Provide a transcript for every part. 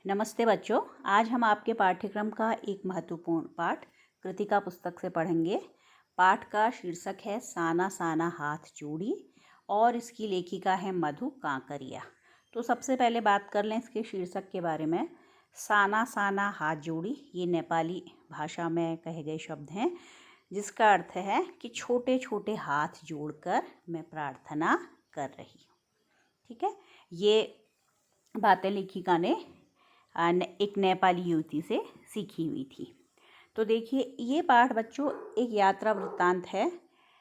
नमस्ते बच्चों। आज हम आपके पाठ्यक्रम का एक महत्वपूर्ण पाठ कृतिका पुस्तक से पढ़ेंगे। पाठ का शीर्षक है साना साना हाथ जोड़ी और इसकी लेखिका है मधु कांकरिया। तो सबसे पहले बात कर लें इसके शीर्षक के बारे में। साना साना हाथ जोड़ी ये नेपाली भाषा में कहे गए शब्द हैं, जिसका अर्थ है कि छोटे छोटे हाथ जोड़कर मैं प्रार्थना कर रही हूँ। ठीक है, ये बातें लेखिका ने एक नेपाली युवती से सीखी हुई थी। तो देखिए, ये पाठ बच्चों एक यात्रा वृत्तांत है।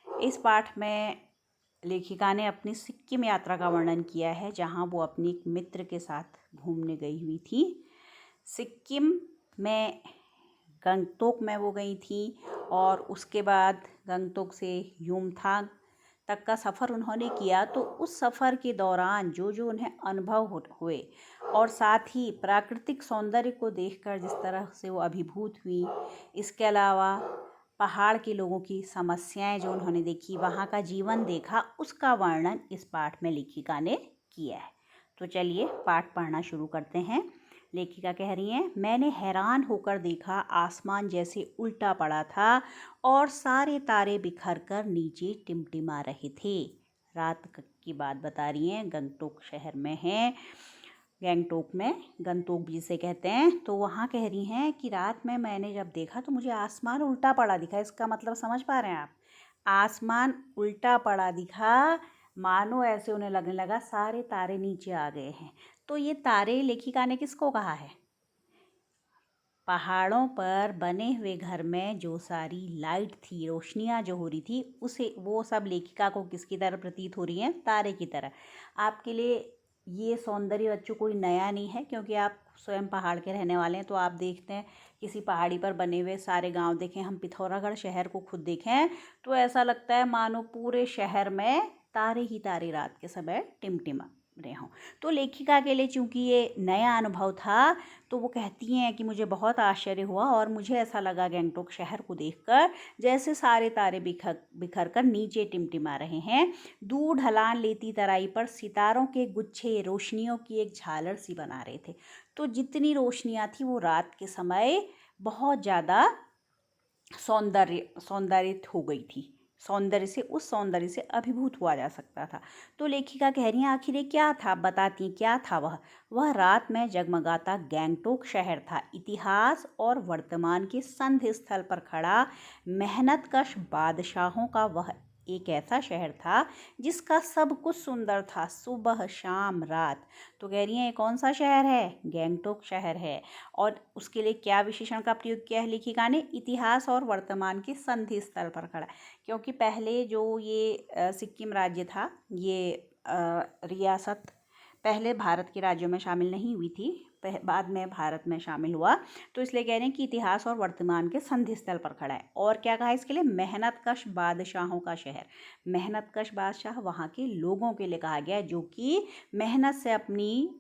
इस पाठ में लेखिका ने अपनी सिक्किम यात्रा का वर्णन किया है, जहाँ वो अपनी एक मित्र के साथ घूमने गई हुई थी। सिक्किम में गंगटोक में वो गई थी और उसके बाद गंगटोक से युमथांग तक का सफ़र उन्होंने किया। तो उस सफ़र के दौरान जो जो उन्हें अनुभव हुए और साथ ही प्राकृतिक सौंदर्य को देखकर जिस तरह से वो अभिभूत हुई, इसके अलावा पहाड़ के लोगों की समस्याएं जो उन्होंने देखी, वहाँ का जीवन देखा, उसका वर्णन इस पाठ में लेखिका ने किया है। तो चलिए पाठ पढ़ना शुरू करते हैं। लेखिका कह रही हैं, मैंने हैरान होकर देखा आसमान जैसे उल्टा पड़ा था और सारे तारे बिखर कर नीचे टिमटिमा रहे थे। रात की बात बता रही हैं, गंगटोक शहर में है। गंगटोक जिसे कहते हैं। तो वहाँ कह रही हैं कि रात में मैंने जब देखा तो मुझे आसमान उल्टा पड़ा दिखा। इसका मतलब समझ पा रहे हैं आप? आसमान उल्टा पड़ा दिखा, मानो ऐसे उन्हें लगने लगा सारे तारे नीचे आ गए हैं। तो ये तारे लेखिका ने किसको कहा है? पहाड़ों पर बने हुए घर में जो सारी लाइट थी, रोशनियाँ जो हो रही थी, उसे वो सब लेखिका को किसकी तरह प्रतीत हो रही हैं? तारे की तरह। आपके लिए ये सौंदर्य बच्चों कोई नया नहीं है, क्योंकि आप स्वयं पहाड़ के रहने वाले हैं। तो आप देखते हैं किसी पहाड़ी पर बने हुए सारे गांव देखें, हम पिथौरागढ़ शहर को खुद देखें, तो ऐसा लगता है मानो पूरे शहर में तारे ही तारे रात के समय टिमटिमा रहे हों। तो लेखिका के लिए चूँकि ये नया अनुभव था, तो वो कहती हैं कि मुझे बहुत आश्चर्य हुआ और मुझे ऐसा लगा गंगटोक शहर को देखकर जैसे सारे तारे बिखर कर नीचे टिमटिमा रहे हैं। दूर ढलान लेती तराई पर सितारों के गुच्छे रोशनियों की एक झालर सी बना रहे थे। तो जितनी रोशनियाँ थी वो रात के समय बहुत ज़्यादा सौंदर्यित हो गई थी। उस सौंदर्य से अभिभूत हुआ जा सकता था। तो लेखिका कह रही हैं, आखिर ये क्या था? बताती हैं क्या था वह रात में जगमगाता गंगटोक शहर था। इतिहास और वर्तमान के संधि स्थल पर खड़ा मेहनतकश बादशाहों का वह एक ऐसा शहर था जिसका सब कुछ सुंदर था, सुबह शाम रात। तो कह रही हैं, ये कौन सा शहर है? गंगटोक शहर है। और उसके लिए क्या विशेषण का प्रयोग किया है लेखिका ने? इतिहास और वर्तमान के संधि स्थल पर खड़ा। क्योंकि पहले जो ये सिक्किम राज्य था, ये रियासत पहले भारत के राज्यों में शामिल नहीं हुई थी, बाद में भारत में शामिल हुआ। तो इसलिए कह रहे हैं कि इतिहास और वर्तमान के संधि स्थल पर खड़ा है। और क्या कहा इसके लिए? मेहनतकश बादशाहों का शहर। मेहनतकश बादशाह वहाँ के लोगों के लिए कहा गया है, जो कि मेहनत से अपनी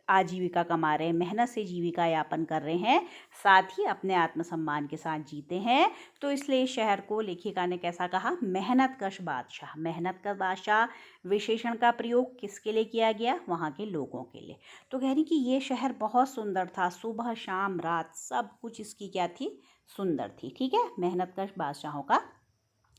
आजीविका कमा रहे हैं, मेहनत से जीविका यापन कर रहे हैं, साथ ही अपने आत्मसम्मान के साथ जीते हैं। तो इसलिए इस शहर को लेखिका ने कैसा कहा? मेहनतकश बादशाह। मेहनतकश बादशाह विशेषण का प्रयोग किसके लिए किया गया? वहाँ के लोगों के लिए। तो कह रही कि ये शहर बहुत सुंदर था, सुबह शाम रात सब कुछ इसकी क्या थी? सुंदर थी। ठीक है, मेहनतकश बादशाहों का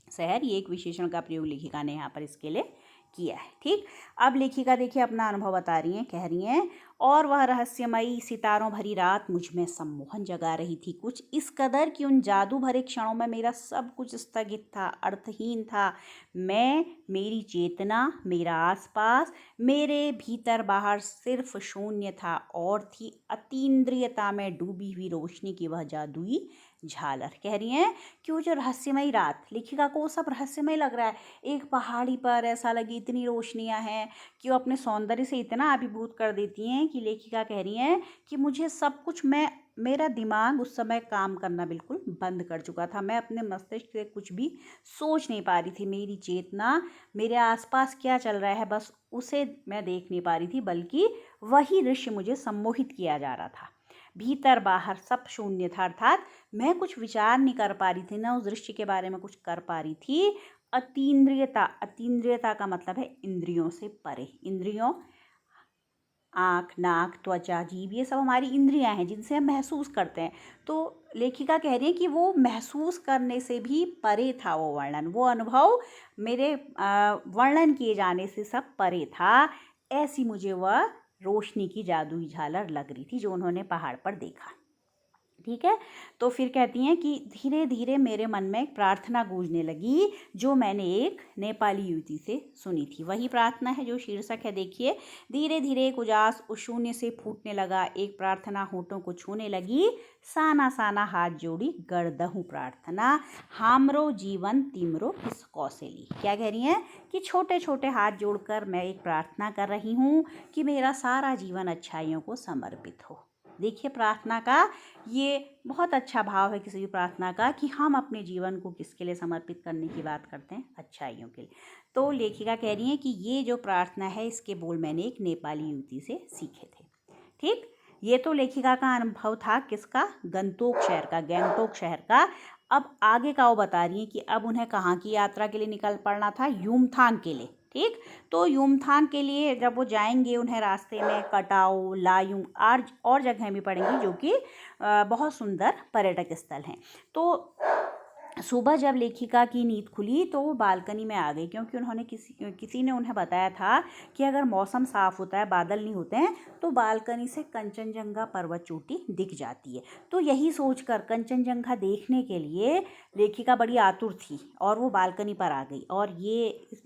शहर, ये एक विशेषण का प्रयोग लेखिका ने यहाँ पर इसके लिए किया है। ठीक, अब लेखिका देखिए अपना अनुभव बता रही हैं। कह रही हैं, और वह रहस्यमयी सितारों भरी रात मुझ में सम्मोहन जगा रही थी, कुछ इस कदर कि उन जादू भरे क्षणों में मेरा सब कुछ स्थगित था, अर्थहीन था। मेरी चेतना, मेरा आसपास, मेरे भीतर बाहर सिर्फ शून्य था और थी अतीन्द्रियता में डूबी हुई रोशनी की वह जादुई झालर। कह रही हैं कि वो जो रहस्यमयी रात, लेखिका को वो सब रहस्यमय लग रहा है। एक पहाड़ी पर ऐसा लगी इतनी रोशनियां हैं कि वो अपने सौंदर्य से इतना अभिभूत कर देती हैं कि लेखिका कह रही हैं कि मुझे सब कुछ, मेरा दिमाग उस समय काम करना बिल्कुल बंद कर चुका था। मैं अपने मस्तिष्क से कुछ भी सोच नहीं पा रही थी। मेरी चेतना, मेरे आसपास क्या चल रहा है, बस उसे मैं देख नहीं पा रही थी, बल्कि वही दृश्य मुझे सम्मोहित किया जा रहा था। भीतर बाहर सब शून्य था, अर्थात मैं कुछ विचार नहीं कर पा रही थी, ना उस दृश्य के बारे में कुछ कर पा रही थी। अतीन्द्रियता का मतलब है इंद्रियों से परे। इंद्रियों आँख, नाक, त्वचा, जीभ ये सब हमारी इंद्रियां हैं जिनसे हम महसूस करते हैं। तो लेखिका कह रही है कि वो महसूस करने से भी परे था वो वर्णन, वो अनुभव मेरे वर्णन किए जाने से सब परे था। ऐसी मुझे वह रोशनी की जादुई झालर लग रही थी जो उन्होंने पहाड़ पर देखा। ठीक है। तो फिर कहती हैं कि धीरे धीरे मेरे मन में एक प्रार्थना गूंजने लगी जो मैंने एक नेपाली युवती से सुनी थी। वही प्रार्थना है जो शीर्षक है, देखिए। धीरे धीरे एक उजास उस शून्य से फूटने लगा, एक प्रार्थना होठों को छूने लगी, साना साना हाथ जोड़ी गर्दहूँ प्रार्थना, हामरो जीवन तिम्रो किस कौशली। क्या कह रही हैं कि छोटे छोटे हाथ जोड़कर मैं एक प्रार्थना कर रही हूँ कि मेरा सारा जीवन अच्छाइयों को समर्पित हो। देखिए प्रार्थना का ये बहुत अच्छा भाव है किसी भी प्रार्थना का कि हम अपने जीवन को किसके लिए समर्पित करने की बात करते हैं, अच्छाइयों के लिए। तो लेखिका कह रही है कि ये जो प्रार्थना है इसके बोल मैंने एक नेपाली युवती से सीखे थे। ठीक, ये तो लेखिका का अनुभव था किसका, गंगटोक शहर का, गैंगटोक शहर का। अब आगे का वो बता रही है कि अब उन्हें कहाँ की यात्रा के लिए निकल पड़ना था, युमथांग के लिए। ठीक, तो युमथांग के लिए जब वो जाएंगे उन्हें रास्ते में कटाओ, लायुंग और जगहें भी पड़ेंगी जो कि बहुत सुंदर पर्यटक स्थल हैं। तो सुबह जब लेखिका की नींद खुली तो वो बालकनी में आ गई, क्योंकि उन्होंने किसी ने उन्हें बताया था कि अगर मौसम साफ़ होता है, बादल नहीं होते हैं, तो बालकनी से कंचनजंगा पर्वत चोटी दिख जाती है। तो यही सोचकर कंचनजंगा देखने के लिए लेखिका बड़ी आतुर थी और वो बालकनी पर आ गई। और ये इस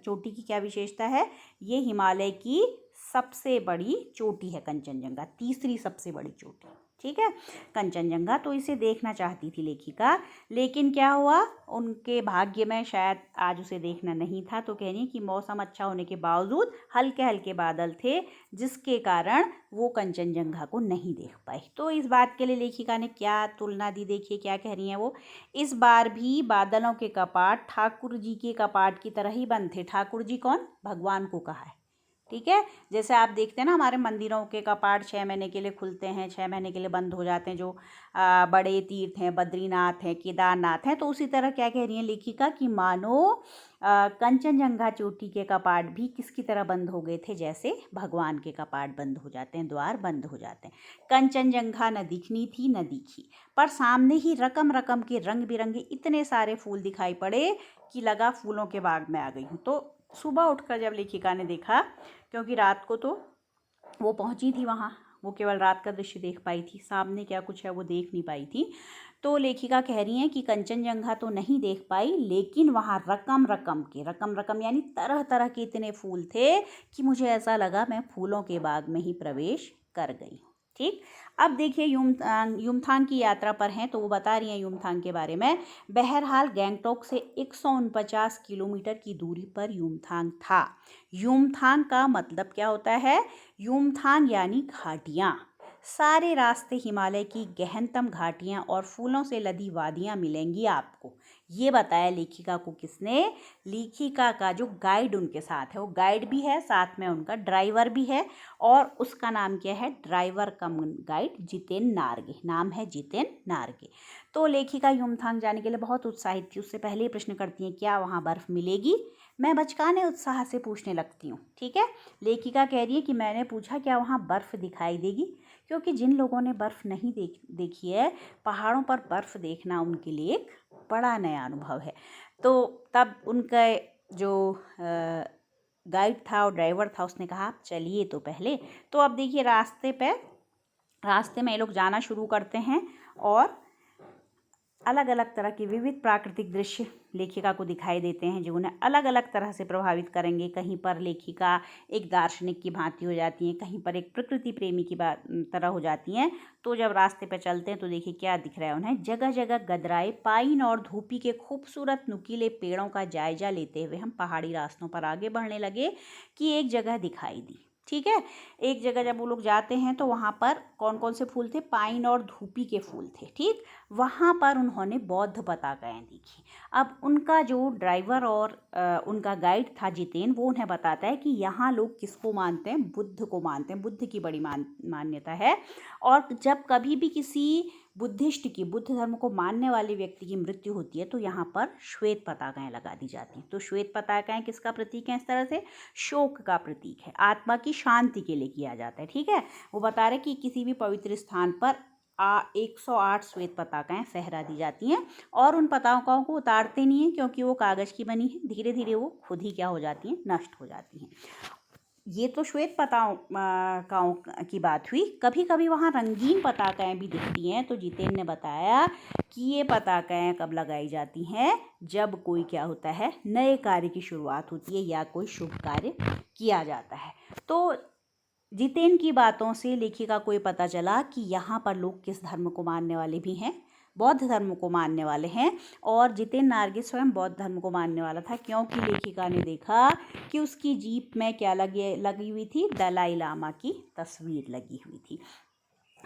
चोटी की क्या विशेषता है, ये हिमालय की सबसे बड़ी चोटी है कंचनजंगा, तीसरी सबसे बड़ी चोटी। ठीक है, कंचनजंगा। तो इसे देखना चाहती थी लेखिका, लेकिन क्या हुआ, उनके भाग्य में शायद आज उसे देखना नहीं था। तो कह रही है कि मौसम अच्छा होने के बावजूद हल्के हल्के बादल थे जिसके कारण वो कंचनजंगा को नहीं देख पाई। तो इस बात के लिए लेखिका ने क्या तुलना दी, देखिए क्या कह रही हैं वो। इस बार भी बादलों के कपाट ठाकुर जी के कपाट की तरह ही बंद थे। ठाकुर जी कौन, भगवान को कहा है। ठीक है, जैसे आप देखते हैं ना हमारे मंदिरों के कपाट 6 महीने के लिए खुलते हैं, 6 महीने के लिए बंद हो जाते हैं, जो बड़े तीर्थ हैं, बद्रीनाथ हैं, केदारनाथ हैं। तो उसी तरह क्या कह रही हैं लेखिका कि मानो कंचनजंगा चोटी के कपाट भी किसकी तरह बंद हो गए थे, जैसे भगवान के कपाट बंद हो जाते हैं, द्वार बंद हो जाते हैं। कंचनजंगा न दिखनी थी न दिखी, पर सामने ही रकम रकम के रंग बिरंगे इतने सारे फूल दिखाई पड़े कि लगा फूलों के बाग में आ गई हूँ। तो सुबह उठकर जब लेखिका ने देखा, क्योंकि रात को तो वो पहुंची थी वहाँ, वो केवल रात का दृश्य देख पाई थी, सामने क्या कुछ है वो देख नहीं पाई थी। तो लेखिका कह रही हैं कि कंचनजंगा तो नहीं देख पाई, लेकिन वहाँ रकम रकम यानी तरह तरह के इतने फूल थे कि मुझे ऐसा लगा मैं फूलों के बाग में ही प्रवेश कर गई। ठीक, अब देखिए युमथांग की यात्रा पर हैं तो वो बता रही हैं युमथांग के बारे में। बहरहाल गैंगटोक से 149 किलोमीटर की दूरी पर युमथांग था। युमथांग का मतलब क्या होता है, युमथांग यानी घाटियाँ। सारे रास्ते हिमालय की गहनतम घाटियाँ और फूलों से लदी वादियाँ मिलेंगी आपको। ये बताया लेखिका को किसने, लेखिका का जो गाइड उनके साथ है, वो गाइड भी है, साथ में उनका ड्राइवर भी है। और उसका नाम क्या है, ड्राइवर कम गाइड जितेन नार्गे, नाम है जितेन नार्गे। तो लेखिका युमथांग जाने के लिए बहुत उत्साहित थी। उससे पहले ही प्रश्न करती हैं क्या वहाँ बर्फ़ मिलेगी। मैं बचकाने उत्साह से पूछने लगती हूँ। ठीक है, लेखिका कह रही है कि मैंने पूछा क्या वहाँ बर्फ़ दिखाई देगी, क्योंकि जिन लोगों ने बर्फ़ नहीं देखी है, पहाड़ों पर बर्फ़ देखना उनके लिए एक बड़ा नया अनुभव है। तो तब उनका जो गाइड था और ड्राइवर था उसने कहा आप चलिए तो पहले। तो अब देखिए रास्ते में ये लोग जाना शुरू करते हैं और अलग अलग तरह के विविध प्राकृतिक दृश्य लेखिका को दिखाई देते हैं जो उन्हें अलग अलग तरह से प्रभावित करेंगे। कहीं पर लेखिका एक दार्शनिक की भांति हो जाती हैं, कहीं पर एक प्रकृति प्रेमी की तरह हो जाती हैं। तो जब रास्ते पर चलते हैं तो देखिए क्या दिख रहा है उन्हें, जगह जगह गदराए पाइन और धूपी के खूबसूरत नुकीले पेड़ों का जायजा लेते हुए हम पहाड़ी रास्तों पर आगे बढ़ने लगे कि एक जगह दिखाई दी। ठीक है, एक जगह जब वो लोग जाते हैं तो वहाँ पर कौन कौन से फूल थे, पाइन और धूपी के फूल थे। ठीक, वहाँ पर उन्होंने बौद्ध पताकाएँ देखी। अब उनका जो ड्राइवर और उनका गाइड था जितेन, वो उन्हें बताता है कि यहाँ लोग किसको मानते हैं, बुद्ध को मानते हैं, बुद्ध की बड़ी मान्यता है। और जब कभी भी किसी बुद्ध धर्म को मानने वाले व्यक्ति की मृत्यु होती है तो यहाँ पर श्वेत पताकाएं लगा दी जाती हैं। तो श्वेत पताकाएं किसका प्रतीक है? इस तरह से शोक का प्रतीक है, आत्मा की शांति के लिए किया जाता है। ठीक है, वो बता रहे कि किसी भी पवित्र स्थान पर 108 श्वेत पताकाएं फहरा दी जाती हैं और उन पताकाओं को उतारते नहीं हैं क्योंकि वो कागज़ की बनी है, धीरे धीरे वो खुद ही क्या हो जाती हैं? नष्ट हो जाती हैं। ये तो श्वेत पताकाओं की बात हुई। कभी कभी वहाँ रंगीन पताकाएं भी दिखती हैं। तो जितेन ने बताया कि ये पताकाएं कब लगाई जाती हैं? जब कोई क्या होता है, नए कार्य की शुरुआत होती है या कोई शुभ कार्य किया जाता है। तो जितेन की बातों से लेखिका को ये पता चला कि यहाँ पर लोग किस धर्म को मानने वाले भी हैं, बौद्ध धर्म को मानने वाले हैं। और जितेन नारगिस स्वयं बौद्ध धर्म को मानने वाला था क्योंकि लेखिका ने देखा कि उसकी जीप में क्या लगी हुई थी? दलाई लामा की तस्वीर लगी हुई थी।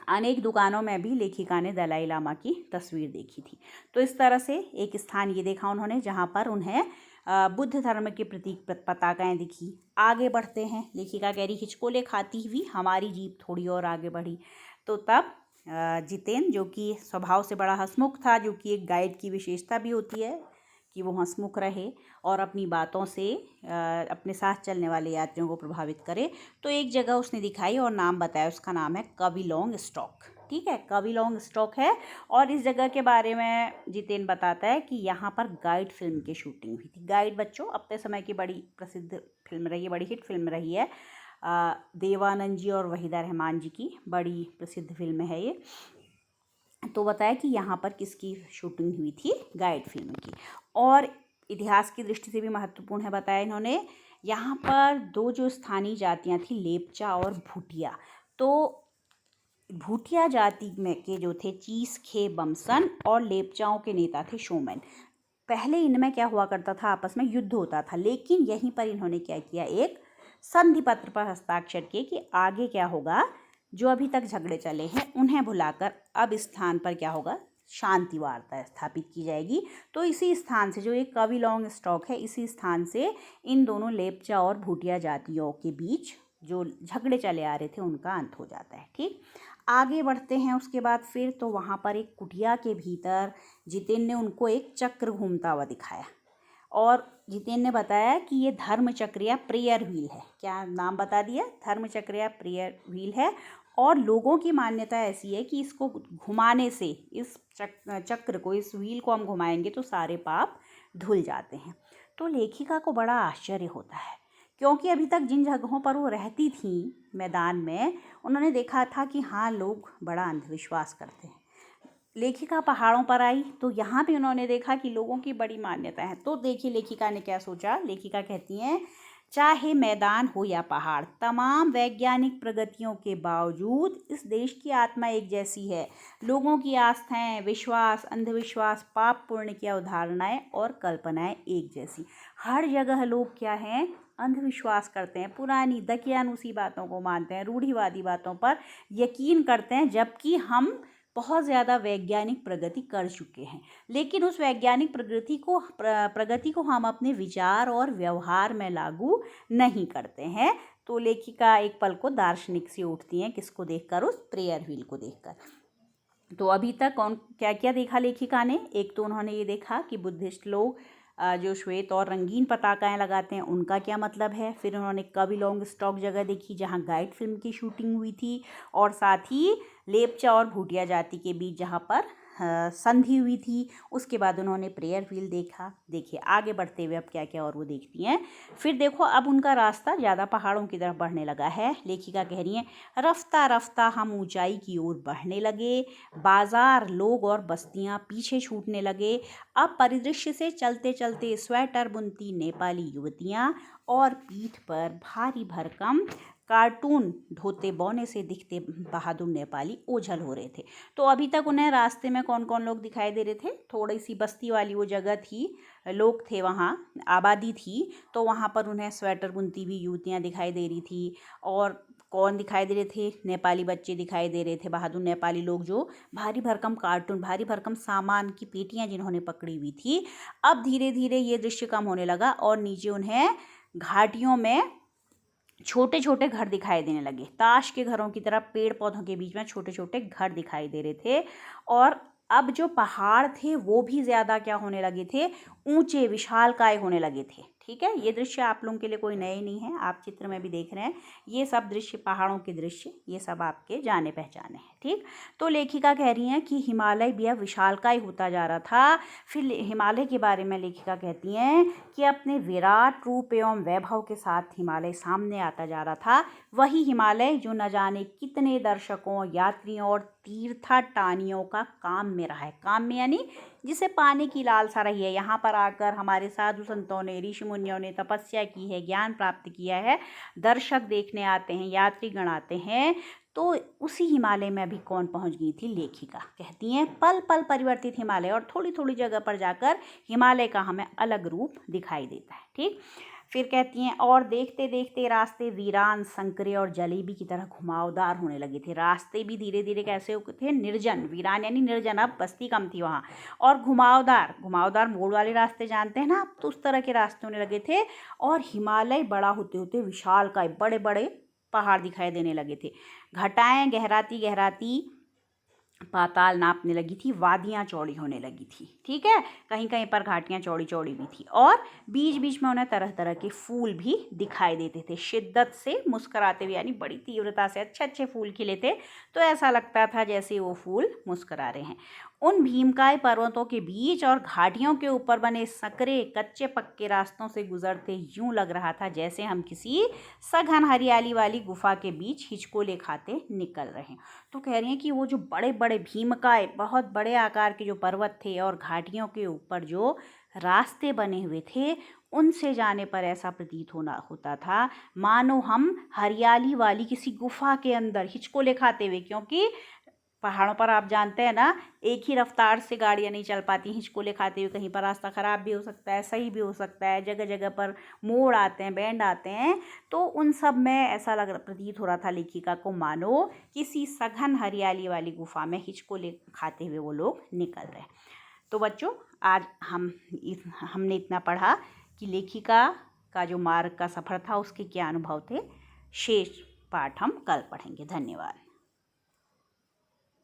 अनेक दुकानों में भी लेखिका ने दलाई लामा की तस्वीर देखी थी। तो इस तरह से एक स्थान ये देखा उन्होंने जहाँ पर उन्हें बुद्ध धर्म के प्रतीक पताकाएं दिखी। आगे बढ़ते हैं, लेखिका कह रही हिचकोले खाती हुई हमारी जीप थोड़ी और आगे बढ़ी। तो तब जितेन, जो कि स्वभाव से बड़ा हंसमुख था, जो कि एक गाइड की विशेषता भी होती है कि वो हंसमुख रहे और अपनी बातों से अपने साथ चलने वाले यात्रियों को प्रभावित करे, तो एक जगह उसने दिखाई और नाम बताया। उसका नाम है कविलोंग स्टॉक। ठीक है, कविलोंग स्टॉक है। और इस जगह के बारे में जितेन बताता है कि यहाँ पर गाइड फिल्म की शूटिंग हुई थी। गाइड बच्चों अपने समय की बड़ी प्रसिद्ध फिल्म रही है, बड़ी हिट फिल्म रही है। देवानंद जी और वहीदा रहमान जी की बड़ी प्रसिद्ध फिल्म है ये। तो बताया कि यहाँ पर किसकी शूटिंग हुई थी? गाइड फिल्म की। और इतिहास की दृष्टि से भी महत्वपूर्ण है बताया इन्होंने। यहाँ पर दो जो स्थानीय जातियाँ थी, लेपचा और भूटिया। तो भूटिया जाति में के जो थे चीसखे बमसन और लेपचाओं के नेता थे शोमैन। पहले इनमें क्या हुआ करता था? आपस में युद्ध होता था, लेकिन यहीं पर इन्होंने क्या किया? एक संधि पत्र पर हस्ताक्षर किए कि आगे क्या होगा, जो अभी तक झगड़े चले हैं उन्हें भुलाकर अब इस स्थान पर क्या होगा? शांति वार्ता स्थापित की जाएगी। तो इसी स्थान से, जो एक कविलोंग स्टॉक है, इसी स्थान से इन दोनों लेपचा और भूटिया जातियों के बीच जो झगड़े चले आ रहे थे उनका अंत हो जाता है। ठीक, आगे बढ़ते हैं। उसके बाद फिर तो वहाँ पर एक कुटिया के भीतर जितेन ने उनको एक चक्र घूमता हुआ दिखाया और जितेन ने बताया कि ये धर्म चक्र या प्रेयर व्हील है। क्या नाम बता दिया? धर्म चक्र या प्रेयर व्हील है। और लोगों की मान्यता ऐसी है कि इसको घुमाने से, इस चक्र को, इस व्हील को हम घुमाएंगे तो सारे पाप धुल जाते हैं। तो लेखिका को बड़ा आश्चर्य होता है क्योंकि अभी तक जिन जगहों पर वो रहती थी मैदान में, उन्होंने देखा था कि हाँ, लोग बड़ा अंधविश्वास करते हैं। लेखिका पहाड़ों पर आई तो यहाँ भी उन्होंने देखा कि लोगों की बड़ी मान्यता है। तो देखिए लेखिका ने क्या सोचा। लेखिका कहती हैं, चाहे मैदान हो या पहाड़, तमाम वैज्ञानिक प्रगतियों के बावजूद इस देश की आत्मा एक जैसी है। लोगों की आस्थाएं, विश्वास, अंधविश्वास, पाप पुण्य की अवधारणाएं और कल्पनाएं एक जैसी। हर जगह लोग क्या हैं? अंधविश्वास करते हैं, पुरानी दकियानूसी बातों को मानते हैं, रूढ़िवादी बातों पर यकीन करते हैं, जबकि हम बहुत ज़्यादा वैज्ञानिक प्रगति कर चुके हैं। लेकिन उस वैज्ञानिक प्रगति को हम अपने विचार और व्यवहार में लागू नहीं करते हैं। तो लेखिका एक पल को दार्शनिक सी उठती हैं, किसको देखकर? उस प्रेयर व्हील को देखकर। तो अभी तक कौन क्या क्या देखा लेखिका ने? एक तो उन्होंने ये देखा कि बुद्धिस्ट लोग जो श्वेत और रंगीन पताकाएं लगाते हैं उनका क्या मतलब है। फिर उन्होंने कविलोंग स्टॉक जगह देखी जहां गाइड फिल्म की शूटिंग हुई थी, और साथ ही लेपचा और भूटिया जाति के बीच जहां पर संधि हुई थी। उसके बाद उन्होंने प्रेयर व्हील देखा। देखिए आगे बढ़ते हुए अब क्या क्या और वो देखती हैं। फिर देखो अब उनका रास्ता ज़्यादा पहाड़ों की तरफ बढ़ने लगा है। लेखिका कह रही हैं, रफ्ता रफ्ता हम ऊंचाई की ओर बढ़ने लगे। बाजार, लोग और बस्तियां पीछे छूटने लगे। अब परिदृश्य से चलते चलते स्वेटर बुनती नेपाली युवतियां और पीठ पर भारी भरकम कार्टून धोते बौने से दिखते बहादुर नेपाली ओझल हो रहे थे। तो अभी तक उन्हें रास्ते में कौन कौन लोग दिखाई दे रहे थे? थोड़ी सी बस्ती वाली वो जगह थी, लोग थे वहाँ, आबादी थी। तो वहाँ पर उन्हें स्वेटर बुनती हुई युवतियाँ दिखाई दे रही थी। और कौन दिखाई दे रहे थे? नेपाली बच्चे दिखाई दे रहे थे, बहादुर नेपाली लोग जो भारी भरकम कार्टून, भारी भरकम सामान की पेटियाँ जिन्होंने पकड़ी हुई थी। अब धीरे धीरे ये दृश्य कम होने लगा और नीचे उन्हें घाटियों में छोटे छोटे घर दिखाई देने लगे, ताश के घरों की तरह पेड़ पौधों के बीच में छोटे छोटे घर दिखाई दे रहे थे। और अब जो पहाड़ थे वो भी ज़्यादा क्या होने लगे थे, ऊंचे विशालकाय होने लगे थे। ठीक है, ये दृश्य आप लोगों के लिए कोई नए नहीं है, आप चित्र में भी देख रहे हैं। ये सब दृश्य, पहाड़ों के दृश्य, ये सब आपके जाने पहचाने हैं। ठीक, तो लेखिका कह रही हैं कि हिमालय भी अब विशालकाय होता जा रहा था। फिर हिमालय के बारे में लेखिका कहती हैं कि अपने विराट रूप एवं वैभव के साथ हिमालय सामने आता जा रहा था। वही हिमालय जो न जाने कितने दर्शकों, यात्रियों और तीर्थाटानियों का काम में रहा है। काम में यानी जिसे पाने की लालसा रही है, यहाँ पर आकर हमारे साधु संतों ने, ऋषि मुनियों ने तपस्या की है, ज्ञान प्राप्त किया है, दर्शक देखने आते हैं, यात्रीगण आते हैं। तो उसी हिमालय में अभी कौन पहुंच गई थी, लेखिका कहती हैं पल पल परिवर्तित हिमालय, और थोड़ी थोड़ी जगह पर जाकर हिमालय का हमें अलग रूप दिखाई देता है। ठीक, फिर कहती हैं और देखते देखते रास्ते वीरान, संकरे और जलेबी की तरह घुमावदार होने लगे थे। रास्ते भी धीरे धीरे कैसे हो थे, निर्जन, वीरान यानी निर्जन, अब बस्ती कम थी वहाँ, और घुमावदार, घुमावदार मोड़ वाले रास्ते जानते हैं ना आप, तो उस तरह के रास्ते होने लगे थे। और हिमालय बड़ा होते होते विशालकाय, बड़े बड़े पहाड़ दिखाई देने लगे थे। घटाएं गहराती गहराती पाताल नापने लगी थी, वादियाँ चौड़ी होने लगी थी। ठीक है, कहीं कहीं पर घाटियाँ चौड़ी चौड़ी भी थी, और बीच बीच में उन्हें तरह तरह के फूल भी दिखाई देते थे, शिद्दत से मुस्कुराते हुए, यानी बड़ी तीव्रता से अच्छे अच्छे फूल खिले थे, तो ऐसा लगता था जैसे वो फूल मुस्कुरा रहे हैं। उन भीमकाय पर्वतों के बीच और घाटियों के ऊपर बने सकरे कच्चे पक्के रास्तों से गुजरते यूं लग रहा था जैसे हम किसी सघन हरियाली वाली गुफा के बीच हिचकोले खाते निकल रहे हैं। तो कह रही हैं कि वो जो बड़े बड़े भीमकाय, बहुत बड़े आकार के जो पर्वत थे, और घाटियों के ऊपर जो रास्ते बने हुए थे, उनसे जाने पर ऐसा प्रतीत होता था मानो हम हरियाली वाली किसी गुफा के अंदर हिचकोले खाते हुए, क्योंकि पहाड़ों पर आप जानते हैं ना, एक ही रफ्तार से गाड़ियाँ नहीं चल पाती, हिचकोले खाते हुए, कहीं पर रास्ता ख़राब भी हो सकता है, सही भी हो सकता है, जगह जगह पर मोड़ आते हैं, बैंड आते हैं। तो उन सब में ऐसा प्रतीत हो रहा था लेखिका को मानो किसी सघन हरियाली वाली गुफा में हिचकोले खाते हुए वो लोग निकल रहे हैं। तो बच्चों, आज हमने इतना पढ़ा कि लेखिका का जो मार्ग का सफ़र था उसके क्या अनुभव थे। शेष पाठ हम कल पढ़ेंगे। धन्यवाद।